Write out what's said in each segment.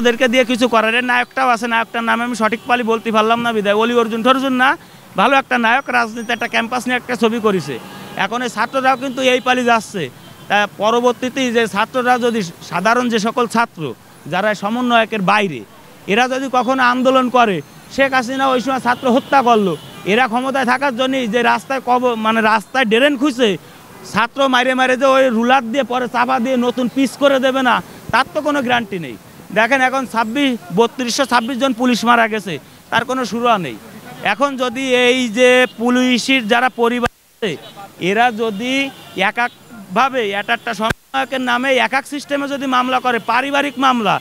ওদেরকে দিয়ে কিছু করার নায়কটাও আছে, নায়কটার নামে আমি সঠিক পালি বলতে পারলাম না বিদায়, অলি অর্জুন টর্জুন না, ভালো একটা নায়ক, রাজনীতি একটা ক্যাম্পাস নিয়ে একটা ছবি করেছে। এখন এই ছাত্ররাও কিন্তু এই পালি যাচ্ছে। তা পরবর্তীতে যে ছাত্ররা যদি সাধারণ যে সকল ছাত্র যারা সমন্বয়কের বাইরে এরা যদি কখনো আন্দোলন করে, শেখ হাসিনা ওই সময় ছাত্র হত্যা করলো, এরা ক্ষমতায় থাকার জন্যই যে রাস্তায় রাস্তায় ড্রেন খুঁজছে ছাত্র মারে মারে যে ওই রুলার দিয়ে পরে চাপা দিয়ে নতুন পিচ করে দেবে না, তার তো কোনো গ্যারান্টি নেই। দেখেন এখন 3226 জন পুলিশ মারা গেছে, তার কোনো সুরা নেই। এখন যদি এই যে পুলিশের যারা পরিবার আছে এরা যদি এক একভাবে একটা সমন্বয়কের নামে এক এক সিস্টেমে যদি মামলা করে, পারিবারিক মামলা,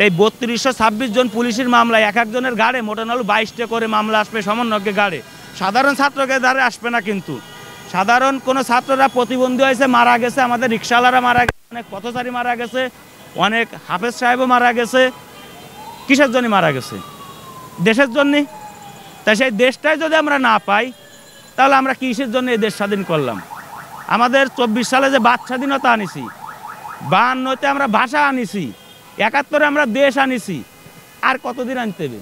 এই 3226 জন পুলিশের মামলায় এক একজনের গাড়ে মোটামুটি 22টা করে মামলা আসবে সমন্বয়কের গাড়ে, সাধারণ ছাত্রকে ধারে আসবে না। কিন্তু সাধারণ কোনো ছাত্ররা প্রতিবন্ধী হয়েছে, মারা গেছে, আমাদের রিক্সাওয়ালারা মারা গেছে, অনেক পথচারী মারা গেছে, অনেক হাফেজ সাহেবও মারা গেছে। কিসের জন্য মারা গেছে? দেশের জন্যে। তাই সেই দেশটাই যদি আমরা না পাই তাহলে আমরা কিসের জন্য এই দেশ স্বাধীন করলাম? আমাদের 24 সালে যে বাক স্বাধীনতা আনিছি, 52-তে আমরা ভাষা আনিছি, 71-এ আমরা দেশ আনিছি, আর কতদিন আনতে হবে?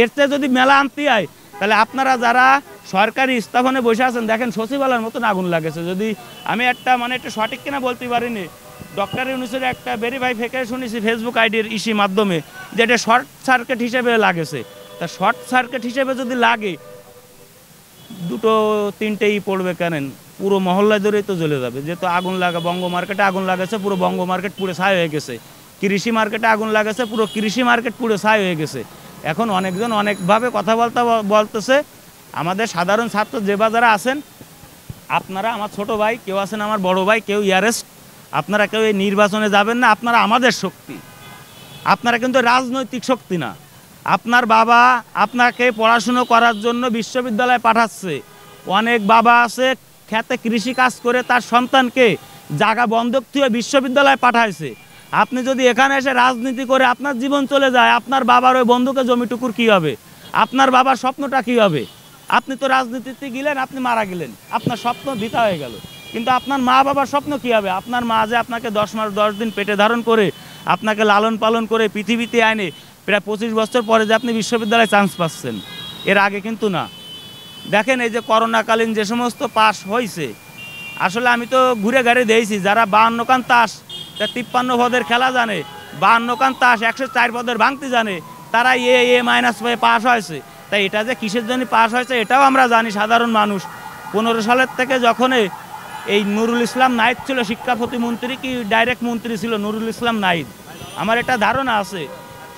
এর চেয়ে যদি মেলা আনতে হয় তাহলে আপনারা যারা সরকারি স্থাপনে বসে আছেন দেখেন সচিবালয়ের মতন আগুন লাগেছে। যদি আমি একটা একটু সঠিক কিনা বলতে পারিনি, ডক্টর ইউনূসের একটা ভেরিফাই ফেকে শুনেছি ফেসবুক আইডির মাধ্যমে যে এটা শর্ট সার্কিট হিসেবে লাগেছে। তা শর্ট সার্কিট হিসেবে যদি লাগে 2-3টেই পড়বে কেন, পুরো মহল্লায় ধরেই তো জ্বলে যাবে। যেহেতু আগুন লাগা, বঙ্গ মার্কেটে আগুন লাগাছে, পুরো বঙ্গ মার্কেট পুরো ছাই হয়ে গেছে। কৃষি মার্কেটে আগুন লাগাছে, পুরো কৃষি মার্কেট পুরো ছাই হয়ে গেছে। এখন অনেকজন অনেকভাবে কথা বলতেছে। আমাদের সাধারণ ছাত্র যে বাজারে আছেন আপনারা, আমার ছোট ভাই কেউ আছেন, আমার বড় ভাই কেউ ইয়ারেস্ট, আপনারা কেউ এই নির্বাচনে যাবেন না। আপনারা আমাদের শক্তি, আপনারা কিন্তু রাজনৈতিক শক্তি না। আপনার বাবা আপনাকে পড়াশুনো করার জন্য বিশ্ববিদ্যালয়ে পাঠাচ্ছে, অনেক বাবা আছে খেতে কৃষি কাজ করে তার সন্তানকে জায়গা বন্ধক দিয়ে বিশ্ববিদ্যালয়ে পাঠাইছে। আপনি যদি এখানে এসে রাজনীতি করে আপনার জীবন চলে যায়, আপনার বাবার ওই বন্ধুকে জমিটুকুর কী হবে? আপনার বাবার স্বপ্নটা কী হবে? আপনি তো রাজনীতিতে গেলেন, আপনি মারা গেলেন, আপনার স্বপ্ন বৃথা হয়ে গেল। কিন্তু আপনার মা বাবার স্বপ্ন কী হবে? আপনার মা যে আপনাকে 10 মাস 10 দিন পেটে ধারণ করে আপনাকে লালন পালন করে পৃথিবীতে আনে, প্রায় 25 বছর পরে যে আপনি বিশ্ববিদ্যালয়ে চান্স পাচ্ছেন, এর আগে কিন্তু না। দেখেন এই যে করোনাকালীন যে সমস্ত পাস হয়েছে, আসলে আমি তো ঘুরে ঘাড়ে দিয়েছি, যারা 52 কান তাস 53 পদের খেলা জানে, 52 কান তাস 104 পদের ভাঙতে জানে, তারা এ মাইনাস পেয়ে পাস হয়েছে। তাই এটা যে কিসের জন্য পাস হয়েছে এটাও আমরা জানি সাধারণ মানুষ। 15 সালের থেকে যখন এই নুরুল ইসলাম নাহিদ ছিল শিক্ষা প্রতিমন্ত্রী, কি ডাইরেক্ট মন্ত্রী ছিল নুরুল ইসলাম নাহিদ, আমার এটা ধারণা আছে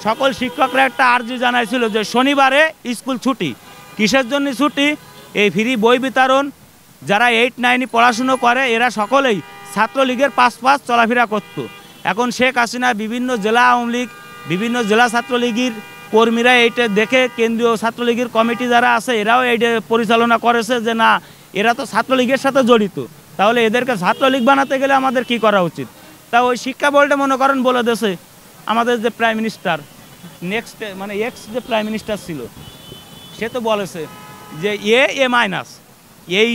সকল শিক্ষকরা একটা আর্জি জানাইছিল যে শনিবারে স্কুল ছুটি। কিসের জন্য ছুটি? এই ফ্রি বই বিতরণ, যারা 8-9 পড়াশুনো করে এরা সকলেই ছাত্রলীগের পাশ চলাফেরা করত। এখন শেখ হাসিনা বিভিন্ন জেলা আওয়ামী লীগ, বিভিন্ন জেলা ছাত্রলীগের কর্মীরা এইটা দেখে কেন্দ্রীয় ছাত্রলীগের কমিটি যারা আছে এরাও এইটা পরিচালনা করেছে যে না, এরা তো ছাত্রলীগের সাথে জড়িত, তাহলে এদেরকে ছাত্রলীগ বানাতে গেলে আমাদের কি করা উচিত? তা ওই শিক্ষা বোর্ডে মনে করেন বলে দেশে আমাদের যে প্রাইম মিনিস্টার এক্স যে প্রাইম মিনিস্টার ছিল সে তো বলেছে যে এ মাইনাস এই